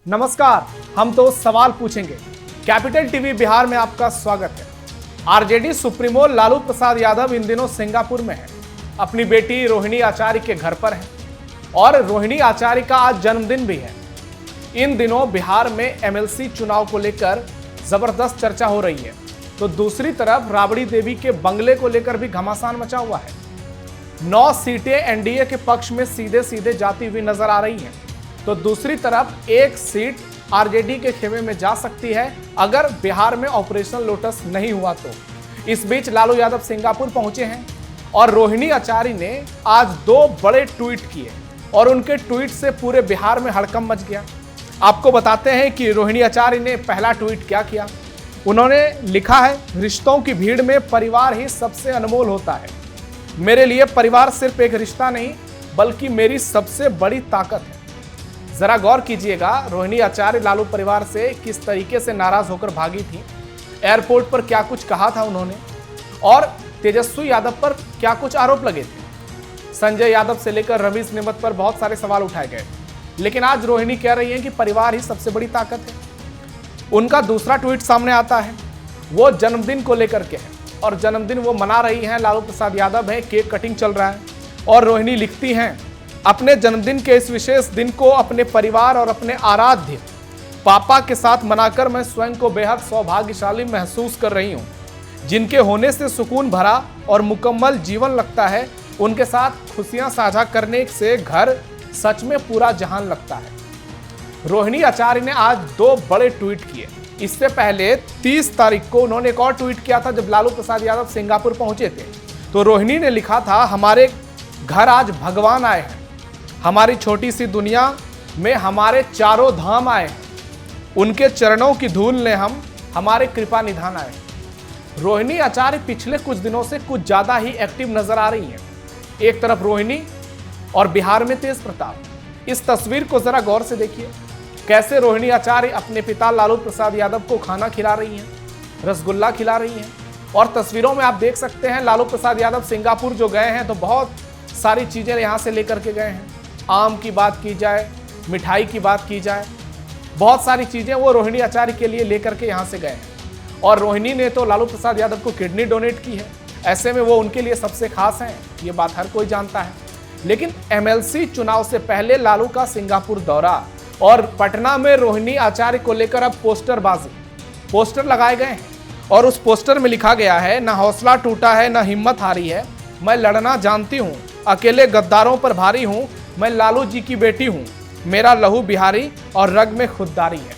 नमस्कार, हम तो सवाल पूछेंगे। कैपिटल टीवी बिहार में आपका स्वागत है। आरजेडी सुप्रीमो लालू प्रसाद यादव इन दिनों सिंगापुर में है, अपनी बेटी रोहिणी आचार्य के घर पर है और रोहिणी आचार्य का आज जन्मदिन भी है। इन दिनों बिहार में एमएलसी चुनाव को लेकर जबरदस्त चर्चा हो रही है, तो दूसरी तरफ राबड़ी देवी के बंगले को लेकर भी घमासान मचा हुआ है। 9 सीटें एनडीए के पक्ष में सीधे सीधे जाती हुई नजर आ रही हैं, तो दूसरी तरफ एक सीट आरजेडी के खेमे में जा सकती है अगर बिहार में ऑपरेशन लोटस नहीं हुआ तो। इस बीच लालू यादव सिंगापुर पहुंचे हैं और रोहिणी आचार्य ने आज 2 बड़े ट्वीट किए और उनके ट्वीट से पूरे बिहार में हड़कंप मच गया। आपको बताते हैं कि रोहिणी आचार्य ने पहला ट्वीट क्या किया। उन्होंने लिखा है, रिश्तों की भीड़ में परिवार ही सबसे अनमोल होता है। मेरे लिए परिवार सिर्फ एक रिश्ता नहीं बल्कि मेरी सबसे बड़ी ताकत है। जरा गौर कीजिएगा, रोहिणी आचार्य लालू परिवार से किस तरीके से नाराज होकर भागी थी, एयरपोर्ट पर क्या कुछ कहा था उन्होंने और तेजस्वी यादव पर क्या कुछ आरोप लगे थे। संजय यादव से लेकर रवीश निमत पर बहुत सारे सवाल उठाए गए, लेकिन आज रोहिणी कह रही है कि परिवार ही सबसे बड़ी ताकत है। उनका दूसरा ट्वीट सामने आता है, वो जन्मदिन को लेकर के है और जन्मदिन वो मना रही हैं। लालू प्रसाद यादव है, केक कटिंग चल रहा है और रोहिणी लिखती हैं, अपने जन्मदिन के इस विशेष दिन को अपने परिवार और अपने आराध्य पापा के साथ मनाकर मैं स्वयं को बेहद सौभाग्यशाली महसूस कर रही हूँ। जिनके होने से सुकून भरा और मुकम्मल जीवन लगता है, उनके साथ खुशियां साझा करने से घर सच में पूरा जहान लगता है। रोहिणी आचार्य ने आज 2 बड़े ट्वीट किए। इससे पहले 30 तारीख को उन्होंने एक और ट्वीट किया था जब लालू प्रसाद यादव सिंगापुर पहुंचे थे। तो रोहिणी ने लिखा था, हमारे घर आज भगवान आए हैं, हमारी छोटी सी दुनिया में हमारे चारों धाम आए हैं, उनके चरणों की धूल ने हम हमारे कृपा निधान आए। रोहिणी आचार्य पिछले कुछ दिनों से कुछ ज्यादा ही एक्टिव नजर आ रही हैं। एक तरफ रोहिणी और बिहार में तेज प्रताप। इस तस्वीर को जरा गौर से देखिए, कैसे रोहिणी आचार्य अपने पिता लालू प्रसाद यादव को खाना खिला रही हैं, रसगुल्ला खिला रही हैं। और तस्वीरों में आप देख सकते हैं लालू प्रसाद यादव सिंगापुर जो गए हैं तो बहुत सारी चीजें यहां से लेकर के गए हैं। आम की बात की जाए, मिठाई की बात की जाए, बहुत सारी चीजें वो रोहिणी आचार्य के लिए लेकर के यहां से गए हैं। और रोहिणी ने तो लालू प्रसाद यादव को किडनी डोनेट की है, ऐसे में वो उनके लिए सबसे खास हैं, ये बात हर कोई जानता है। लेकिन एमएलसी चुनाव से पहले लालू का सिंगापुर दौरा और पटना में रोहिणी आचार्य को लेकर अब पोस्टर लगाए गए हैं और उस पोस्टर में लिखा गया है, ना हौसला टूटा है ना हिम्मत हारी है, मैं लड़ना जानती हूँ, अकेले गद्दारों पर भारी हूँ, मैं लालू जी की बेटी हूँ, मेरा लहू बिहारी और रग में खुददारी है।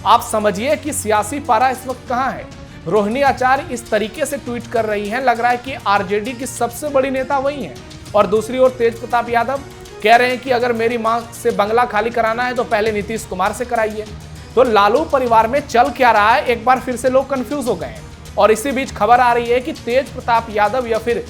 आप समझिए कि सियासी पारा इस वक्त कहाँ है। रोहिणी आचार्य इस तरीके से ट्वीट कर रही हैं, लग रहा है कि आरजेडी की सबसे बड़ी नेता वही हैं। और दूसरी ओर तेज प्रताप यादव कह रहे हैं कि अगर मेरी मां से बंगला खाली कराना है तो पहले नीतीश कुमार से कराइए। तो लालू परिवार में चल क्या रहा है, एक बार फिर से लोग कंफ्यूज हो गए हैं। और इसी बीच खबर आ रही है कि तेज प्रताप यादव या फिर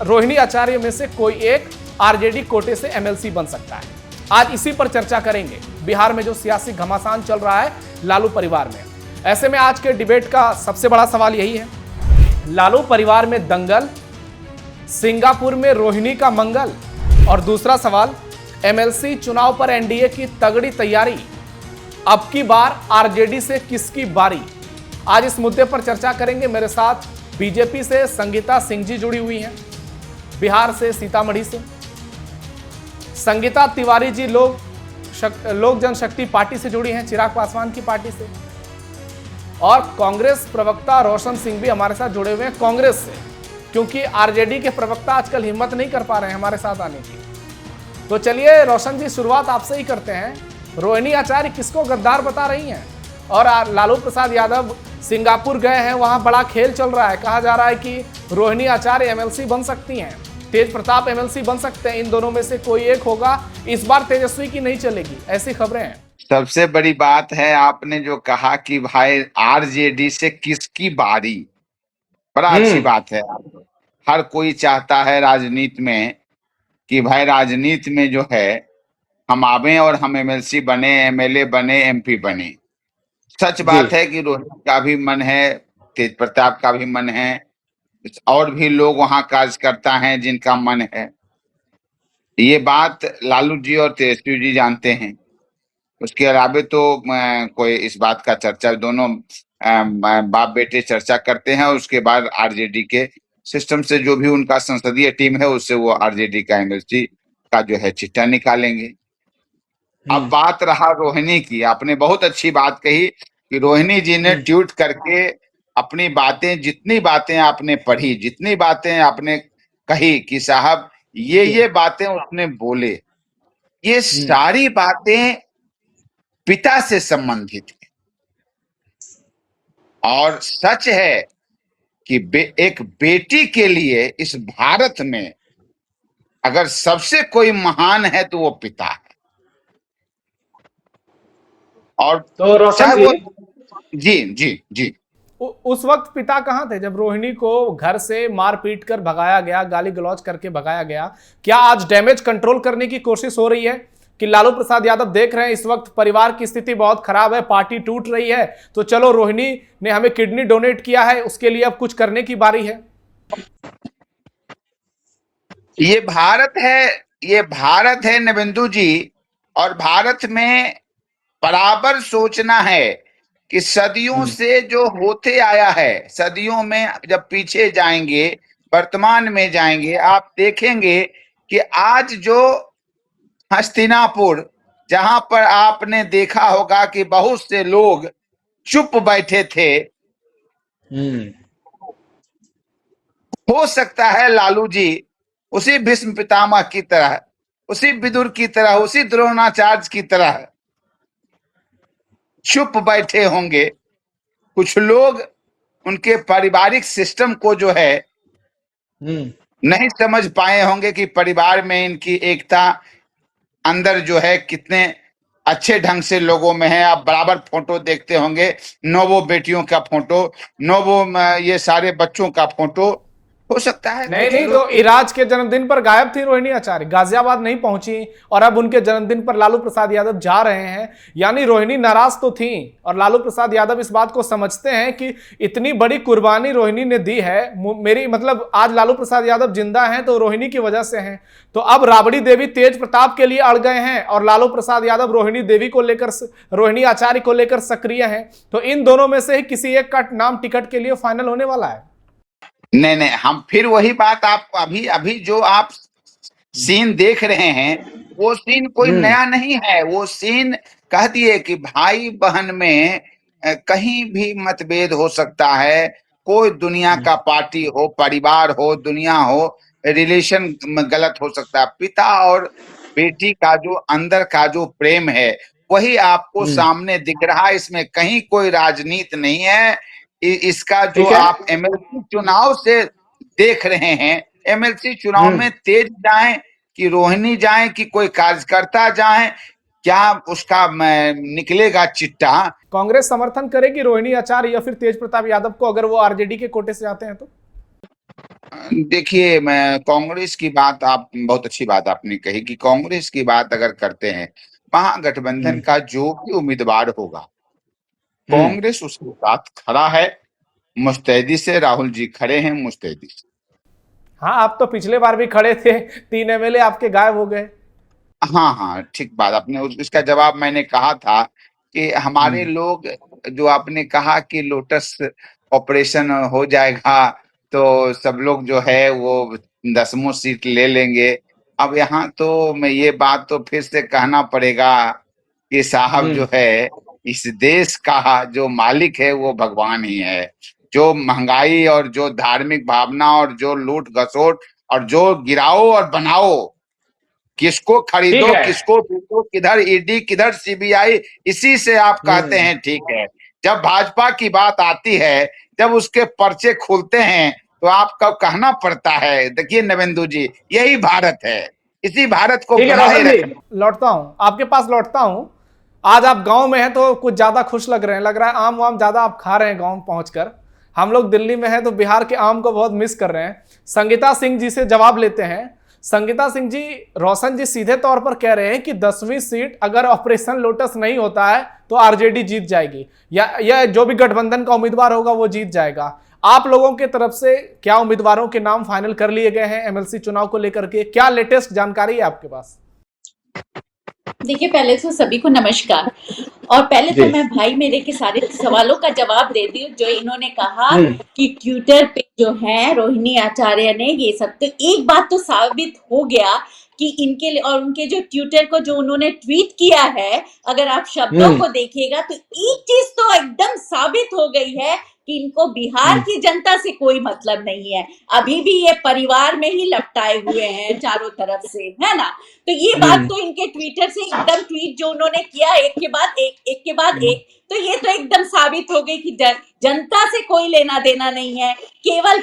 रोहिणी आचार्य में से कोई एक आरजेडी कोटे से एमएलसी बन सकता है। आज इसी पर चर्चा करेंगे, बिहार में जो सियासी घमासान चल रहा है लालू परिवार में। ऐसे में आज के डिबेट का सबसे बड़ा सवाल यही है, लालू परिवार में दंगल, सिंगापुर में रोहिणी का मंगल। और दूसरा सवाल, एमएलसी चुनाव पर एनडीए की तगड़ी तैयारी, अब की बार आरजेडी से किसकी बारी। आज इस मुद्दे पर चर्चा करेंगे। मेरे साथ बीजेपी से संगीता सिंह जी जुड़ी हुई हैं, बिहार से सीतामढ़ी से संगीता तिवारी जी लोक जनशक्ति पार्टी से जुड़ी हैं, चिराग पासवान की पार्टी से, और कांग्रेस प्रवक्ता रोशन सिंह भी हमारे साथ जुड़े हुए हैं कांग्रेस से, क्योंकि आरजेडी के प्रवक्ता आजकल हिम्मत नहीं कर पा रहे हैं हमारे साथ आने की। तो चलिए रोशन जी, शुरुआत आपसे ही करते हैं। रोहिणी आचार्य किसको गद्दार बता रही हैं और लालू प्रसाद यादव सिंगापुर गए हैं, वहां बड़ा खेल चल रहा है, कहा जा रहा है कि रोहिणी आचार्य एमएलसी बन सकती हैं, तेज प्रताप एमएलसी बन सकते हैं, इन दोनों में से कोई एक होगा। इस बार तेजस्वी की नहीं चलेगी, ऐसी खबरें हैं। सबसे बड़ी बात है आपने जो कहा कि भाई आरजेडी से किसकी बारी, बड़ा अच्छी बात है। हर कोई चाहता है राजनीति में कि भाई राजनीति में जो है हम आवे और हम एमएलसी बने, एमएलए बने, एमपी बने। सच बात है कि रोहित का भी मन है, तेज प्रताप का भी मन है, और भी लोग वहां कार्यकर्ता हैं जिनका मन है। ये बात लालू जी और तेजस्वी जी जानते हैं। उसके अलावा तो कोई इस बात का चर्चा दोनों बाप बेटे चर्चा करते हैं, उसके बाद आरजेडी के सिस्टम से जो भी उनका संसदीय टीम है उससे वो आरजेडी का एमएलसी का जो है चिट्ठा निकालेंगे। अब बात रहा रोहिणी की, आपने बहुत अच्छी बात कही कि रोहिणी जी ने ट्वीट करके अपनी बातें, जितनी बातें आपने पढ़ी, जितनी बातें आपने कही कि साहब ये बातें उसने बोले, ये सारी बातें पिता से संबंधित है। और सच है कि एक बेटी के लिए इस भारत में अगर सबसे कोई महान है तो वो पिता है। और तो रोशन जी, जी जी जी, उस वक्त पिता कहां थे जब रोहिणी को घर से मार पीट कर भगाया गया, गाली गलौज करके भगाया गया? क्या आज डैमेज कंट्रोल करने की कोशिश हो रही है कि लालू प्रसाद यादव देख रहे हैं इस वक्त परिवार की स्थिति बहुत खराब है, पार्टी टूट रही है, तो चलो रोहिणी ने हमें किडनी डोनेट किया है, उसके लिए अब कुछ करने की बारी है? ये भारत है, ये भारत है नवेंदु जी। और भारत में बराबर सोचना है कि सदियों से जो होते आया है, सदियों में जब पीछे जाएंगे, वर्तमान में जाएंगे, आप देखेंगे कि आज जो हस्तिनापुर, जहां पर आपने देखा होगा कि बहुत से लोग चुप बैठे थे, हो सकता है लालू जी उसी भीष्म पितामह की तरह, उसी विदुर की तरह, उसी द्रोणाचार्य की तरह चुप बैठे होंगे। कुछ लोग उनके पारिवारिक सिस्टम को जो है नहीं समझ पाए होंगे कि परिवार में इनकी एकता अंदर जो है कितने अच्छे ढंग से लोगों में है। आप बराबर फोटो देखते होंगे, नौवों बेटियों का फोटो, नौवों ये सारे बच्चों का फोटो। हो सकता है नहीं, तो इराज के जन्मदिन पर गायब थी रोहिणी आचार्य, गाजियाबाद नहीं पहुंची, और अब उनके जन्मदिन पर लालू प्रसाद यादव जा रहे हैं। यानी रोहिणी नाराज तो थी, और लालू प्रसाद यादव इस बात को समझते हैं कि इतनी बड़ी कुर्बानी रोहिणी ने दी है मेरी, मतलब आज लालू प्रसाद यादव जिंदा हैं तो रोहिणी की वजह से हैं। तो अब राबड़ी देवी तेज प्रताप के लिए अड़ गए हैं और लालू प्रसाद यादव रोहिणी देवी को लेकर, रोहिणी आचार्य को लेकर सक्रिय हैं। तो इन दोनों में से ही किसी एक का नाम टिकट के लिए फाइनल होने वाला है। नहीं, हम फिर वही बात, आप अभी जो आप सीन देख रहे हैं वो सीन कोई नया नहीं है। वो सीन कह दिए कि भाई बहन में कहीं भी मतभेद हो सकता है, कोई दुनिया का पार्टी हो, परिवार हो, दुनिया हो, रिलेशन गलत हो सकता है। पिता और बेटी का जो अंदर का जो प्रेम है वही आपको सामने दिख रहा है, इसमें कहीं कोई राजनीति नहीं है। इसका जो आप एमएलसी चुनाव से देख रहे हैं, एमएलसी चुनाव में तेज जाएं कि रोहिणी जाएं कि कोई कार्यकर्ता जाएं, क्या उसका निकलेगा चिट्टा? कांग्रेस समर्थन करेगी रोहिणी आचार्य या फिर तेज प्रताप यादव को अगर वो आरजेडी के कोटे से आते हैं तो? देखिए, मैं कांग्रेस की बात, आप बहुत अच्छी बात आपने कही कि कांग्रेस की बात अगर करते हैं, महागठबंधन का जो भी उम्मीदवार होगा कांग्रेस उसके साथ खड़ा है, मुस्तैदी से। राहुल जी खड़े हैं मुस्तैदी से। हाँ, आप तो पिछले बार भी खड़े थे, 3 एमएलए आपके गायब हो गए। हाँ, ठीक बात आपने, इसका जवाब मैंने कहा था कि हमारे लोग, जो आपने कहा कि लोटस ऑपरेशन हो जाएगा तो सब लोग जो है वो 10वां सीट ले लेंगे। अब यहाँ तो मैं ये बात तो फिर से कहना पड़ेगा कि साहब जो है इस देश का जो मालिक है वो भगवान ही है। जो महंगाई और जो धार्मिक भावना और जो लूट घसोट और जो गिराओ और बनाओ, किसको खरीदो किसको बेचो, किधर ईडी किधर सीबीआई, इसी से आप कहते हैं ठीक है। जब भाजपा की बात आती है, जब उसके पर्चे खुलते हैं तो आपका कहना पड़ता है। देखिए नवेंदु जी, यही भारत है, इसी भारत को बनाए रखना। लौटता हूं आपके पास, लौटता हूं। आज आप गांव में हैं तो कुछ ज्यादा खुश लग रहे हैं, लग रहा है आम वाम ज्यादा आप खा रहे हैं गांव पहुंचकर। हम लोग दिल्ली में हैं तो बिहार के आम को बहुत मिस कर रहे हैं। संगीता सिंह जी से जवाब लेते हैं। संगीता सिंह जी, रोशन जी सीधे तौर पर कह रहे हैं कि 10वीं सीट अगर ऑपरेशन लोटस नहीं होता है तो आरजेडी जीत जाएगी, या जो भी गठबंधन का उम्मीदवार होगा वो जीत जाएगा। आप लोगों के तरफ से क्या उम्मीदवारों के नाम फाइनल कर लिए गए हैं एमएलसी चुनाव को लेकर के? क्या लेटेस्ट जानकारी है आपके पास? देखिए, पहले तो सभी को नमस्कार। और पहले तो जी। मैं भाई मेरे के सारे सवालों का जवाब देती हूँ। जो इन्होंने कहा हम्म। कि ट्विटर पे जो है रोहिणी आचार्य ने ये सब, तो एक बात तो साबित हो गया कि इनके लिए और उनके जो ट्विटर को जो उन्होंने ट्वीट किया है, अगर आप शब्दों को देखिएगा तो एक चीज तो एकदम साबित हो गई है कि इनको बिहार की जनता से कोई मतलब नहीं है। अभी भी ये परिवार में ही लपटाए हुए हैं चारों तरफ से, है ना। तो ये बात तो इनके ट्विटर से एकदम, ट्वीट जो उन्होंने किया एक के बाद एक, तो ये तो एकदम साबित हो गई कि जनता से कोई लेना देना नहीं है, केवल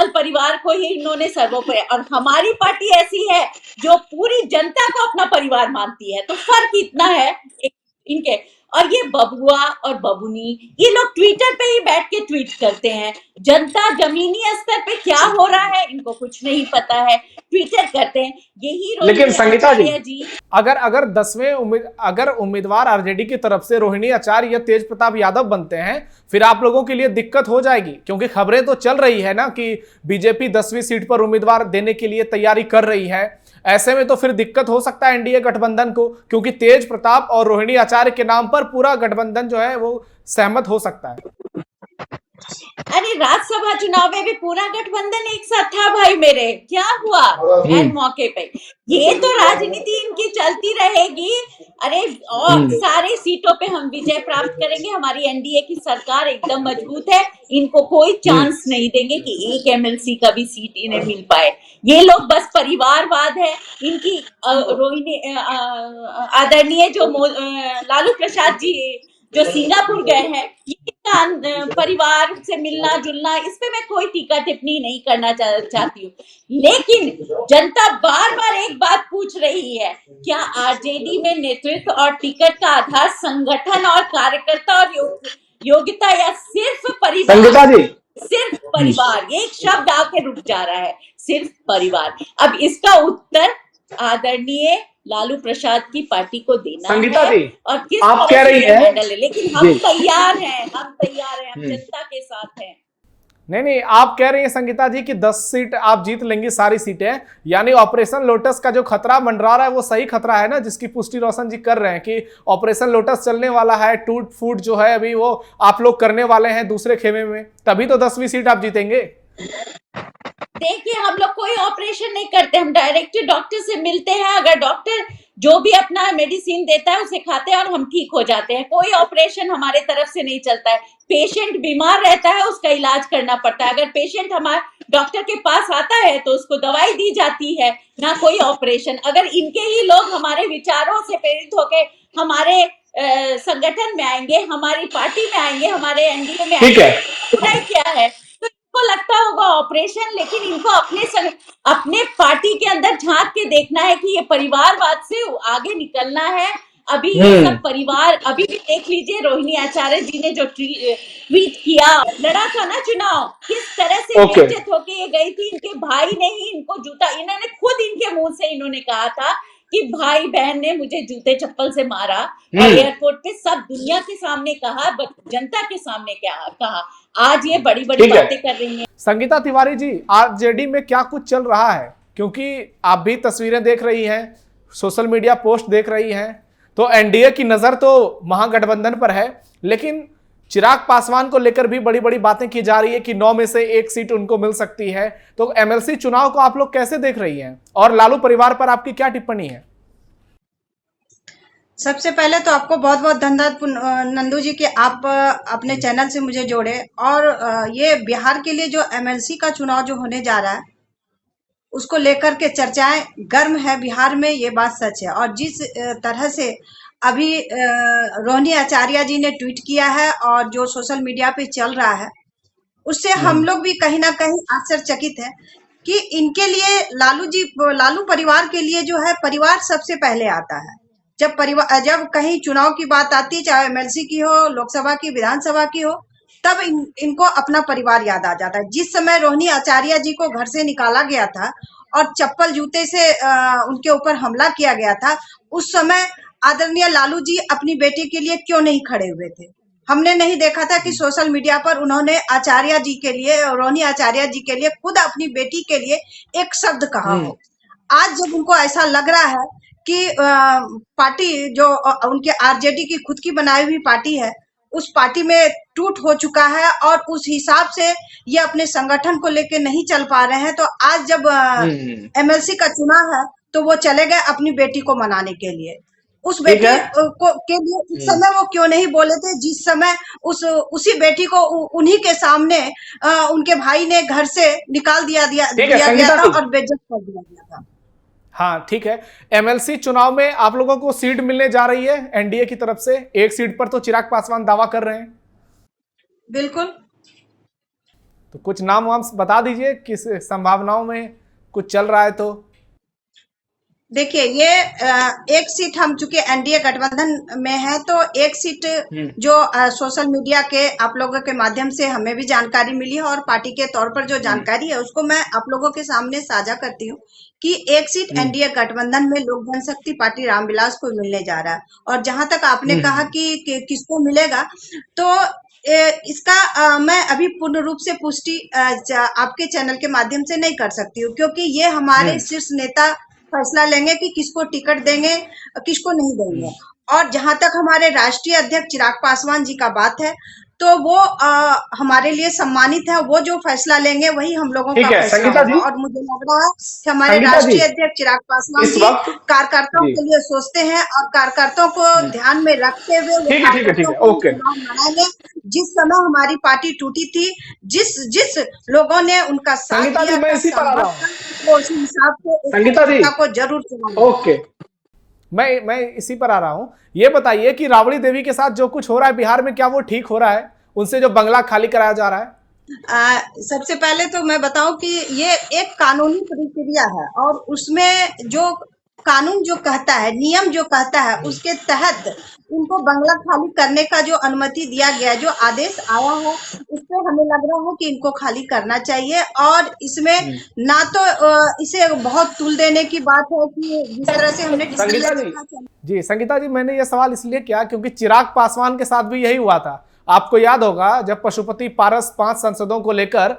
परिवार को ही इन्होंने सर्वोपरि। और हमारी पार्टी ऐसी है जो पूरी जनता को अपना परिवार मानती है, तो फर्क इतना है इनके। और ये बबुआ और बबुनी, ये लोग ट्विटर पे ही बैठ के ट्वीट करते हैं। जनता जमीनी स्तर पे क्या हो रहा है इनको कुछ नहीं पता है, ट्विटर करते हैं। यही लेकिन संगीता जी अगर 10वें अगर उम्मीदवार आरजेडी की तरफ से रोहिणी आचार्य या तेज प्रताप यादव बनते हैं, फिर आप लोगों के लिए दिक्कत हो जाएगी, क्योंकि खबरें तो चल रही है ना कि बीजेपी 10वीं सीट पर उम्मीदवार देने के लिए तैयारी कर रही है। ऐसे में तो फिर दिक्कत हो सकता है एनडीए गठबंधन को, क्योंकि तेज प्रताप और रोहिणी आचार्य के नाम पर पूरा गठबंधन जो है वो सहमत हो सकता है। अरे राज्यसभा चुनाव में भी पूरा गठबंधन एक साथ था भाई मेरे, क्या हुआ एन मौके पे। ये तो राजनीति इनकी चलती रहेगी। अरे और सारे सीटों पे हम विजय प्राप्त करेंगे, हमारी एनडीए की सरकार एकदम मजबूत है, इनको कोई चांस नहीं देंगे कि एक एमएलसी का भी सीट इन्हें मिल पाए। ये लोग बस परिवारवाद है इनकी। रोहिणी आदरणीय जो लालू प्रसाद जी जो सिंगापुर गए हैं, परिवार से मिलना जुलना, इस पे मैं कोई टीका टिप्पणी नहीं करना चाहती हूँ। लेकिन जनता बार बार एक बात पूछ रही है, क्या आरजेडी में नेतृत्व और टिकट का आधार संगठन और कार्यकर्ता और योग्यता, या सिर्फ परिवार? संगीता जी, सिर्फ परिवार, एक शब्द आके रुक जा रहा है, सिर्फ परिवार। अब इसका उत्तर आदरणीय लालू प्रसाद की पार्टी को देना संगीता है। जी, और किस आप कह रही हैं, लेकिन हम तैयार हैं, हम जनता के साथ हैं। नहीं, आप कह रही हैं संगीता जी कि 10 सीट आप जीत लेंगी, सारी सीटें, यानी ऑपरेशन लोटस का जो खतरा मंडरा रहा है वो सही खतरा है ना, जिसकी पुष्टि रोशन जी कर रहे हैं कि ऑपरेशन लोटस चलने वाला है, टूट फूट जो है अभी वो आप लोग करने वाले हैं दूसरे खेमे में, तभी तो 10वीं सीट आप जीतेंगे। देखिए, हम लोग कोई ऑपरेशन नहीं करते, हम डायरेक्ट डॉक्टर से मिलते हैं। अगर डॉक्टर जो भी अपना मेडिसिन देता है उसे खाते हैं और हम ठीक हो जाते हैं। कोई ऑपरेशन हमारे तरफ से नहीं चलता है। पेशेंट बीमार रहता है, उसका इलाज करना पड़ता है। अगर पेशेंट हमारे डॉक्टर के पास आता है तो उसको दवाई दी जाती है, ना कोई ऑपरेशन। अगर इनके ही लोग हमारे विचारों से प्रेरित होकर हमारे संगठन में आएंगे, हमारी पार्टी में आएंगे, हमारे एनडीए में आएंगे, क्या है तो इनको लगता होगा ऑपरेशन। लेकिन इनको अपने पार्टी के अंदर झांक के देखना है कि ये परिवारवाद से आगे निकलना है। अभी ये सब परिवार, अभी भी देख लीजिए रोहिणी आचार्य जी ने जो ट्वीट किया, लड़ा था ना चुनाव, किस तरह से बेइज्जत होके ये गई थी। इनके भाई ने ही इनको जूता, इन्होंने खुद इनके मुंह से इन्होंने कहा था कि भाई बहन ने मुझे जूते चप्पल से मारा, और एयरपोर्ट पे सब दुनिया के सामने कहा, जनता के सामने क्या कहा। आज ये बड़ी बड़ी बातें कर रही हैं। संगीता तिवारी जी, आरजेडी में क्या कुछ चल रहा है, क्योंकि आप भी तस्वीरें देख रही हैं, सोशल मीडिया पोस्ट देख रही हैं, तो एनडीए की नजर तो महागठबंधन पर है, लेकिन चिराग पासवान को लेकर भी बड़ी बड़ी बातें की जा रही है कि 9 में से 1 सीट उनको मिल सकती है। तो एमएलसी चुनाव को आप लोग कैसे देख रही हैं, और लालू परिवार पर आपकी क्या टिप्पणी है? सबसे पहले तो आपको बहुत बहुत धन्यवाद नंदू जी कि आप अपने चैनल से मुझे जोड़े। और ये बिहार के लिए जो एमएलसी का चुनाव जो होने जा रहा है उसको लेकर के चर्चाएं गर्म है बिहार में, ये बात सच है। और जिस तरह से अभी रोहिणी आचार्य जी ने ट्वीट किया है और जो सोशल मीडिया पे चल रहा है, उससे हम लोग भी कहीं ना कहीं आश्चर्यचकित है कि इनके लिए लालू परिवार के लिए जो है परिवार सबसे पहले आता है। जब कहीं चुनाव की बात आती है, चाहे एमएलसी की हो, लोकसभा की, विधानसभा की हो, तब इनको अपना परिवार याद आ जाता है। जिस समय रोहिणी आचार्य जी को घर से निकाला गया था और चप्पल जूते से उनके ऊपर हमला किया गया था, उस समय आदरणीय लालू जी अपनी बेटी के लिए क्यों नहीं खड़े हुए थे? हमने नहीं देखा था कि सोशल मीडिया पर उन्होंने आचार्य जी के लिए, रोहिणी आचार्य जी के लिए खुद अपनी बेटी के लिए एक शब्द कहा हो। आज जब उनको ऐसा लग रहा है कि पार्टी जो उनके आरजेडी की खुद की बनाई हुई पार्टी है, उस पार्टी में टूट हो चुका है और उस हिसाब से ये अपने संगठन को लेके नहीं चल पा रहे हैं। तो आज जब एमएलसी का चुनाव है तो वो चले गए अपनी बेटी को मनाने के लिए। उस ठीक बेटी है। को के लिए उस समय वो क्यों नहीं बोले थे जिस समय उसी बेटी को उन्हीं के सामने उनके भाई ने घर से निकाल दिया ठीक है, गया संगीता था जी। और बेइज्जत कर दिया गया था। हाँ ठीक है, एमएलसी चुनाव में आप लोगों को सीट मिलने जा रही है एनडीए की तरफ से। एक सीट पर तो चिराग पासवान दावा कर रहे हैं। बिल्कुल। तो कुछ नाम वाम बता दीजिए, किस संभावनाओं में कुछ चल रहा है तो। देखिए, ये एक सीट हम चूंकि एनडीए गठबंधन में है तो एक सीट जो सोशल मीडिया के आप लोगों के माध्यम से हमें भी जानकारी मिली है और पार्टी के तौर पर जो जानकारी है उसको मैं आप लोगों के सामने साझा करती हूँ कि एक सीट एनडीए गठबंधन में लोक जनशक्ति पार्टी रामविलास को मिलने जा रहा है। और जहां तक आपने कहा कि किसको मिलेगा, तो इसका मैं अभी पूर्ण रूप से पुष्टि आपके चैनल के माध्यम से नहीं कर सकती हूँ, क्योंकि ये हमारे शीर्ष नेता फैसला लेंगे कि किसको टिकट देंगे, किसको नहीं देंगे। और जहां तक हमारे राष्ट्रीय अध्यक्ष चिराग पासवान जी का बात है, तो वो हमारे लिए सम्मानित है। वो जो फैसला लेंगे वही हम लोगों का फैसला संगीता जी, होगा। और मुझे लग रहा है कि हमारे संगीता जी, राष्ट्रीय अध्यक्ष चिराग पासवान इस जी वक्त कार्यकर्ताओं जी। के लिए सोचते हैं और कार्यकर्ताओं को ध्यान में रखते हुए वो ठीक है, कार्यकर्ताओं को ओके। चुनाव लड़ाएंगे। जिस समय हमारी पार्टी टूटी थी, जिस लोगों ने उनका साथ संगीता जी, दिया मैं था, इसी पर आ रहा हूँ। संभव वो उसी हिसाब से एक संगीता जी, कार्यकर्ता को जरूर चुनाव ओके, मैं इसी पर आ रहा हूं। ये बताइए कि राबड़ी देवी के साथ जो कुछ हो रहा है बिहार में, क्या वो ठीक हो रहा है? उनसे जो बंगला खाली कराया जा रहा है। सबसे पहले तो मैं बताऊं कि ये एक कानूनी प्रक्रिया है और उसमें जो कानून जो कहता है, नियम जो कहता है, उसके तहत उनको बंगला खाली करने का जो अनुमति दिया गया, जो आदेश आया है, उससे हमें लग रहा है कि इनको खाली करना चाहिए। और इसमें ना तो इसे बहुत तुल देने की बात है कि जिस तरह से हमने संगीता जी, संगीता जी, मैंने ये सवाल इसलिए किया क्योंकि चिराग पासवान के साथ भी यही हुआ था। आपको याद होगा जब पशुपति पारस 5 सांसदों को लेकर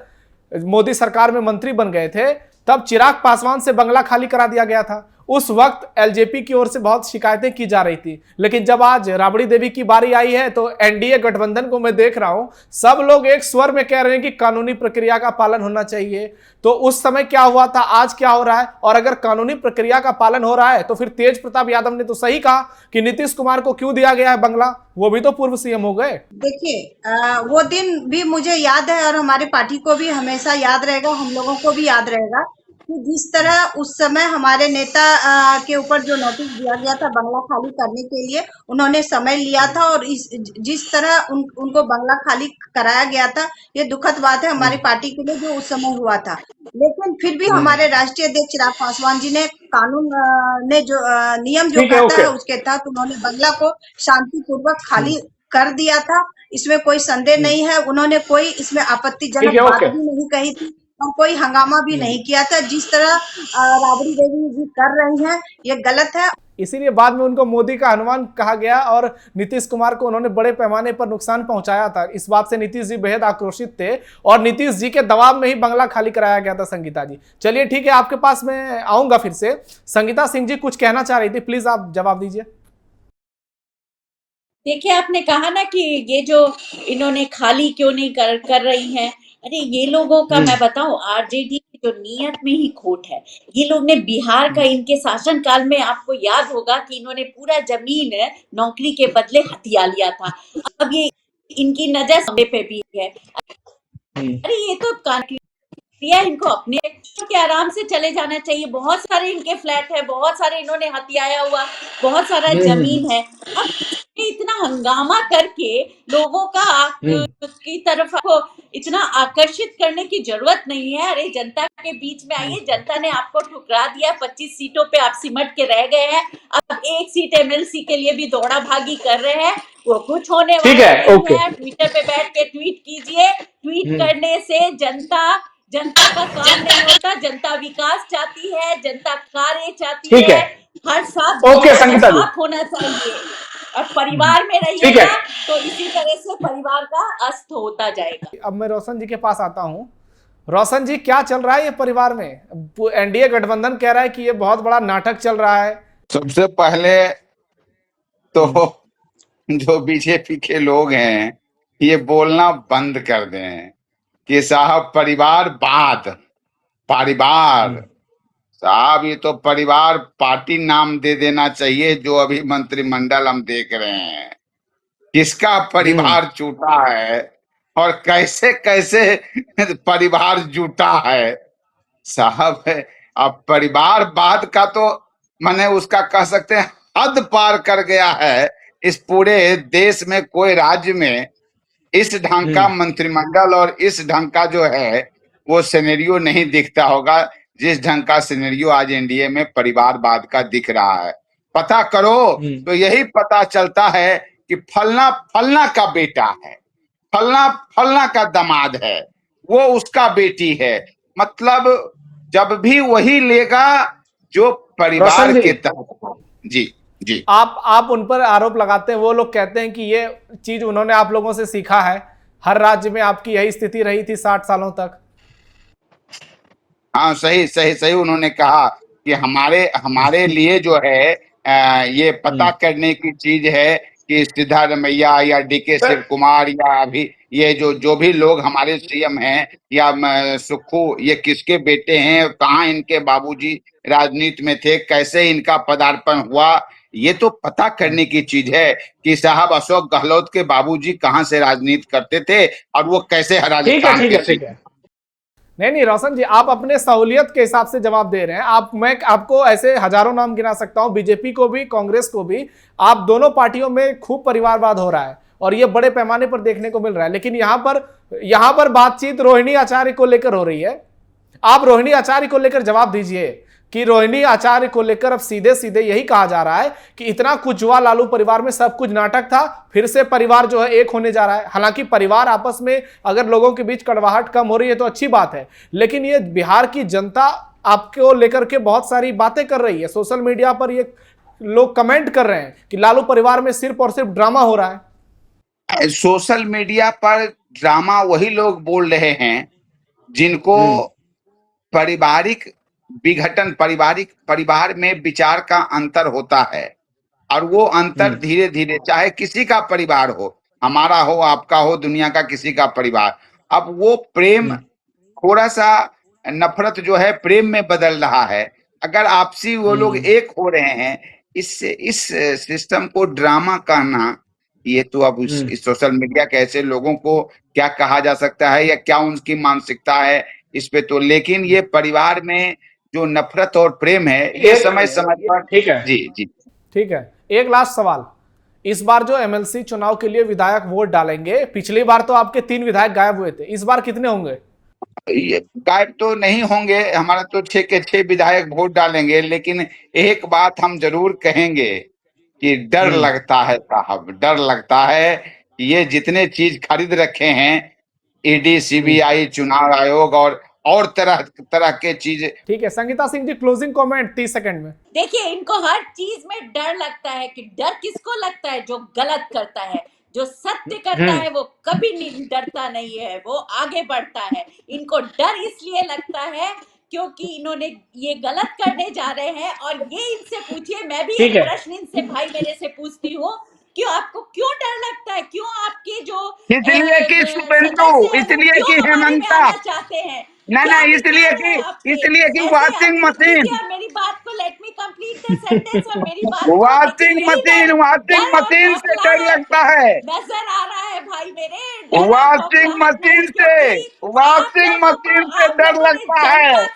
मोदी सरकार में मंत्री बन गए थे, तब चिराग पासवान से बंगला खाली करा दिया गया था। उस वक्त एलजेपी की ओर से बहुत शिकायतें की जा रही थी। लेकिन जब आज राबड़ी देवी की बारी आई है तो एनडीए गठबंधन को मैं देख रहा हूं, सब लोग एक स्वर में कह रहे हैं कि कानूनी प्रक्रिया का पालन होना चाहिए। तो उस समय क्या हुआ था, आज क्या हो रहा है? और अगर कानूनी प्रक्रिया का पालन हो रहा है तो फिर तेज प्रताप यादव ने तो सही कहा कि नीतीश कुमार को क्यों दिया गया है बंगला, वो भी तो पूर्व सीएम हो गए। देखिए, वो दिन भी मुझे याद है और हमारी पार्टी को भी हमेशा याद रहेगा, हम लोगों को भी याद रहेगा कि जिस तरह उस समय हमारे नेता के ऊपर जो नोटिस दिया गया था बंगला खाली करने के लिए, उन्होंने समय लिया था और जिस तरह उनको बंगला खाली कराया गया था, ये दुखद बात है हमारी पार्टी के लिए जो उस समय हुआ था। लेकिन फिर भी हमारे राष्ट्रीय अध्यक्ष चिराग पासवान जी ने कानून ने जो नियम जो कहता है उसके तहत उन्होंने बंगला को शांतिपूर्वक खाली कर दिया था। इसमें कोई संदेह नहीं है। उन्होंने कोई इसमें आपत्तिजनक बात भी नहीं कही थी और कोई हंगामा भी नहीं किया था। जिस तरह राबड़ी देवी जी कर रही हैं, ये गलत है। इसीलिए बाद में उनको मोदी का हनुमान कहा गया और नीतीश कुमार को उन्होंने बड़े पैमाने पर नुकसान पहुंचाया था। इस बात से नीतीश जी बेहद आक्रोशित थे और नीतीश जी के दबाव में ही बंगला खाली कराया गया था। संगीता जी, चलिए ठीक है, आपके पास मैं आऊंगा फिर से। संगीता सिंह जी कुछ कहना चाह रही थी, प्लीज आप जवाब दीजिए। देखिए, आपने कहा ना कि ये जो इन्होंने खाली क्यों नहीं कर रही हैं। अरे ये लोगों का मैं बताऊं, आरजेडी की जो नीयत में ही खोट है। ये लोग ने बिहार का, इनके शासन काल में आपको याद होगा कि इन्होंने पूरा जमीन नौकरी के बदले हथिया लिया था। अब ये इनकी नजर समय पे भी है। अरे ये तो क्रिया इनको अपने के आराम से चले जाना चाहिए। बहुत सारे इनके फ्लैट है, बहुत सारे इन्होंने हथियाया हुआ, बहुत सारा जमीन है। अब इतना हंगामा करके लोगों का की तरफ को इतना आकर्षित करने की जरूरत नहीं है। अरे जनता के बीच में आइए, जनता ने आपको ठुकरा दिया। 25 सीटों पे आप सिमट के रह गए हैं। अब एक सीट एमएलसी के लिए भी दौड़ा भागी कर रहे हैं, वो कुछ होने वाला नहीं है। ट्विटर पे बैठ के ट्वीट कीजिए। ट्वीट करने से जनता का काम नहीं होता। जनता विकास चाहती है, जनता कार्य चाहती है। हर साथ साथ होना चाहिए और परिवार में रहिएगा तो इसी तरह से परिवार का अस्त होता जाएगा। अब मैं रोशन जी के पास आता हूं। रोशन जी, क्या चल रहा है ये परिवार में? एनडीए गठबंधन कह रहा है कि ये बहुत बड़ा नाटक चल रहा है, सबसे पहले तो जो बीजेपी के लोग हैं ये बोलना बंद कर दें कि साहब परिवार साहब, ये तो परिवार पार्टी नाम दे देना चाहिए। जो अभी मंत्रिमंडल हम देख रहे हैं, किसका परिवार छूटा है और कैसे कैसे परिवार जुटा है साहब। अब परिवारवाद का तो माने उसका कह सकते हैं हद पार कर गया है। इस पूरे देश में कोई राज्य में इस ढंग का मंत्रिमंडल और इस ढंग का जो है वो सिनेरियो नहीं दिखता होगा, जिस ढंग का सिनेरियो आज एनडीए में परिवारवाद का दिख रहा है। पता करो तो यही पता चलता है कि फलना फलना का बेटा है, फलना फलना का दामाद है, वो उसका बेटी है। मतलब जब भी वही लेगा जो परिवार के तहत। जी जी, आप उन पर आरोप लगाते हैं, वो लोग कहते हैं कि ये चीज उन्होंने आप लोगों से सीखा है। हर राज्य में आपकी यही स्थिति रही थी 60 सालों तक। हाँ सही सही सही, उन्होंने कहा कि हमारे लिए जो है ये पता करने की चीज है कि सिद्धारमैया या डीके शिव कुमार या अभी ये जो भी लोग हमारे सीएम हैं या सुक्खू, ये किसके बेटे हैं, कहाँ इनके बाबूजी राजनीति में थे, कैसे इनका पदार्पण हुआ, ये तो पता करने की चीज है कि साहब अशोक गहलोत के बाबूजी कहाँ से राजनीति करते थे और वो कैसे राजस्थान के। नहीं रोशन जी, आप अपने सहूलियत के हिसाब से जवाब दे रहे हैं। मैं आपको ऐसे हजारों नाम गिना सकता हूं, बीजेपी को भी कांग्रेस को भी। आप दोनों पार्टियों में खूब परिवारवाद हो रहा है और ये बड़े पैमाने पर देखने को मिल रहा है। लेकिन यहां पर बातचीत रोहिणी आचार्य को लेकर हो रही है। आप रोहिणी आचार्य को लेकर जवाब दीजिए कि रोहिणी आचार्य को लेकर अब सीधे सीधे यही कहा जा रहा है कि इतना कुछ हुआ लालू परिवार में, सब कुछ नाटक था, फिर से परिवार जो है एक होने जा रहा है। हालांकि परिवार आपस में अगर लोगों के बीच कड़वाहट कम हो रही है तो अच्छी बात है, लेकिन ये बिहार की जनता आपको लेकर के बहुत सारी बातें कर रही है। सोशल मीडिया पर ये लोग कमेंट कर रहे हैं कि लालू परिवार में सिर्फ और सिर्फ ड्रामा हो रहा है। सोशल मीडिया पर ड्रामा वही लोग बोल रहे हैं जिनको पारिवारिक विघटन, परिवार में विचार का अंतर होता है और वो अंतर धीरे धीरे, चाहे किसी का परिवार हो, हमारा हो, आपका हो, दुनिया का किसी का परिवार, अब वो प्रेम थोड़ा सा नफरत जो है प्रेम में बदल रहा है। अगर आपसी वो लोग एक हो रहे हैं, इस सिस्टम को ड्रामा कहना, ये तो अब इस सोशल मीडिया के ऐसे लोगों को क्या कहा जा सकता है या क्या उनकी मानसिकता है इस पे तो। लेकिन ये परिवार में जो नफरत और प्रेम है ये समय पर। ठीक है जी जी ठीक है। एक लास्ट सवाल, इस बार जो एमएलसी चुनाव के लिए विधायक वोट डालेंगे, पिछली बार तो आपके 3 विधायक गायब हुए थे, इस बार कितने होंगे? ये गायब तो नहीं होंगे, हमारा तो 6 के 6 विधायक वोट डालेंगे। लेकिन एक बात हम जरूर कहेंगे कि डर लगता है साहब, डर लगता है कि ये जितने चीज खरीद रखे हैं, ईडी, सीबीआई, चुनाव आयोग और तरह तरह के चीज। ठीक है, Sangeeta Singh ji closing comment 30 second में। देखिए, इनको हर चीज में डर लगता है। कि डर किसको लगता है? जो गलत करता है, जो सत्य करता है, वो कभी नहीं डरता नहीं है, वो आगे बढ़ता है। इनको डर इसलिए लगता है क्योंकि इन्होंने ये गलत करने जा रहे हैं। और ये इनसे पूछिए, मैं भी एक प्रश्न इनसे भाई मेरे से पूछती हूँ, क्यों आपको क्यों डर लगता है? क्यों आपके जो इसलिए कि शुभेंदु, इसलिए कि हेमंता चाहते हैं? नहीं, इसलिए कि वॉशिंग मशीन। मेरी बात को let me complete the sentence और मेरी बात वॉशिंग मशीन से डर लगता है। नजर आ रहा है भाई मेरे, वॉशिंग मशीन से डर लगता है।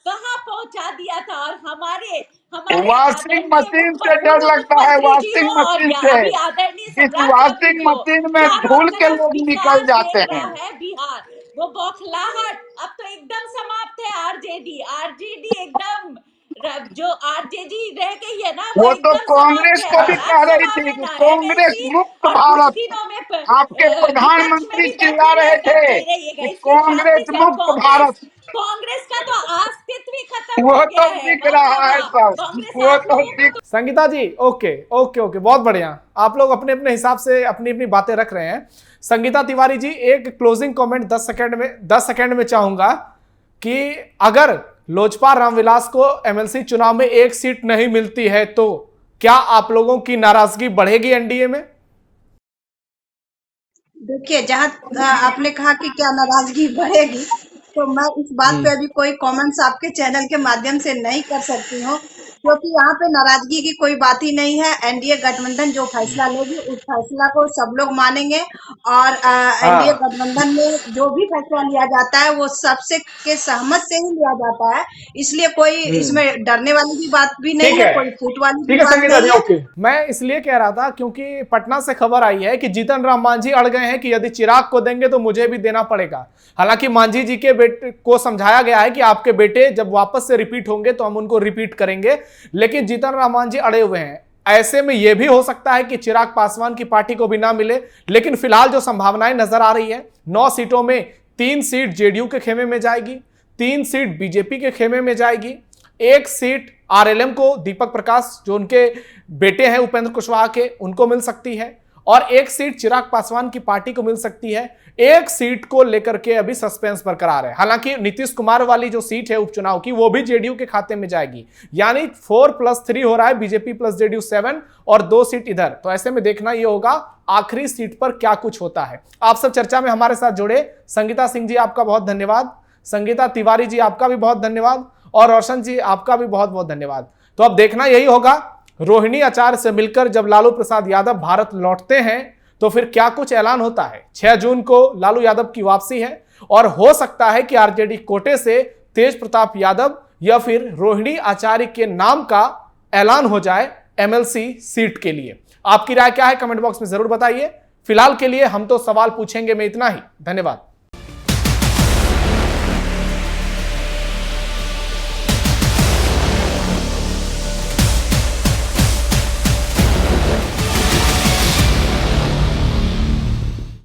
कहाँ पहुंचा दिया था। और हमारे वॉशिंग मशीन से डर लगता है, वॉशिंग मशीन से। इस वॉशिंग मशीन में धूल के लोग निकल जाते हैं। बिहार वो बौखलाहट अब तो एकदम समाप्त है। आरजेडी एकदम, जो आरजेडी रह गई है ना, वो तो कांग्रेस को भी कह रही थी कि कांग्रेस मुक्त भारत। आपके प्रधानमंत्री चिल्ला रहे थे कि कांग्रेस मुक्त भारत। कांग्रेस का तो अस्तित्व ही खत्म वो हो गया तो दिख रहा है सब, वो तो दिख। संगीता जी ओके ओके ओके, बहुत बढ़िया। आप लोग अपने अपने हिसाब से अपनी अपनी बातें रख रहे हैं। संगीता तिवारी जी, एक क्लोजिंग कमेंट 10 सेकंड में चाहूंगा कि अगर लोजपा रामविलास को एमएलसी चुनाव में एक सीट नहीं मिलती है, तो क्या आप लोगों की नाराजगी बढ़ेगी एनडीए में? देखिए, जहाँ आपने कहा कि क्या नाराजगी बढ़ेगी, तो मैं इस बात पे अभी कोई कमेंट्स आपके चैनल के माध्यम से नहीं कर सकती हूँ, क्योंकि यहाँ पे नाराजगी की कोई बात ही नहीं है। एनडीए गठबंधन जो फैसला लेगी उस फैसला को सब लोग मानेंगे, और एनडीए गठबंधन में जो भी फैसला लिया जाता है वो सबसे के सहमत से ही लिया जाता है, इसलिए कोई इसमें डरने वाली भी बात भी नहीं ठीक है, है। कोई फूट वाली भी ठीक है बात संगीता जी, नहीं है। ओके। मैं इसलिए कह रहा था क्योंकि पटना से खबर आई है कि जीतन राम मांझी अड़ गए हैं कि यदि चिराग को देंगे तो मुझे भी देना पड़ेगा। हालांकि मांझी जी के बेटे को समझाया गया है कि आपके बेटे जब वापस से रिपीट होंगे तो हम उनको रिपीट करेंगे, लेकिन जीतन राम मांझी अड़े हुए हैं। ऐसे में यह भी हो सकता है कि चिराग पासवान की पार्टी को भी ना मिले, लेकिन फिलहाल जो संभावनाएं नजर आ रही है, 9 सीटों में 3 सीट जेडीयू के खेमे में जाएगी, 3 सीट बीजेपी के खेमे में जाएगी, 1 सीट आरएलएम को दीपक प्रकाश जो उनके बेटे हैं उपेंद्र कुशवाहा के उनको मिल सकती है, और 1 सीट चिराग पासवान की पार्टी को मिल सकती है। 1 सीट को लेकर के अभी सस्पेंस बरकरार है। हालांकि नीतीश कुमार वाली जो सीट है उपचुनाव की वो भी जेडीयू के खाते में जाएगी, यानी 4+3 हो रहा है, बीजेपी प्लस जेडीयू 7 और 2 सीट इधर। तो ऐसे में देखना ये होगा आखिरी सीट पर क्या कुछ होता है। आप सब चर्चा में हमारे साथ जुड़े, संगीता सिंह जी आपका बहुत धन्यवाद, संगीता तिवारी जी आपका भी बहुत धन्यवाद, और रोशन जी आपका भी बहुत बहुत धन्यवाद। तो अब देखना यही होगा, रोहिणी आचार्य से मिलकर जब लालू प्रसाद यादव भारत लौटते हैं तो फिर क्या कुछ ऐलान होता है। 6 जून को लालू यादव की वापसी है, और हो सकता है कि आरजेडी कोटे से तेज प्रताप यादव या फिर रोहिणी आचार्य के नाम का ऐलान हो जाए एमएलसी सीट के लिए। आपकी राय क्या है कमेंट बॉक्स में जरूर बताइए। फिलहाल के लिए हम तो सवाल पूछेंगे में इतना ही। धन्यवाद।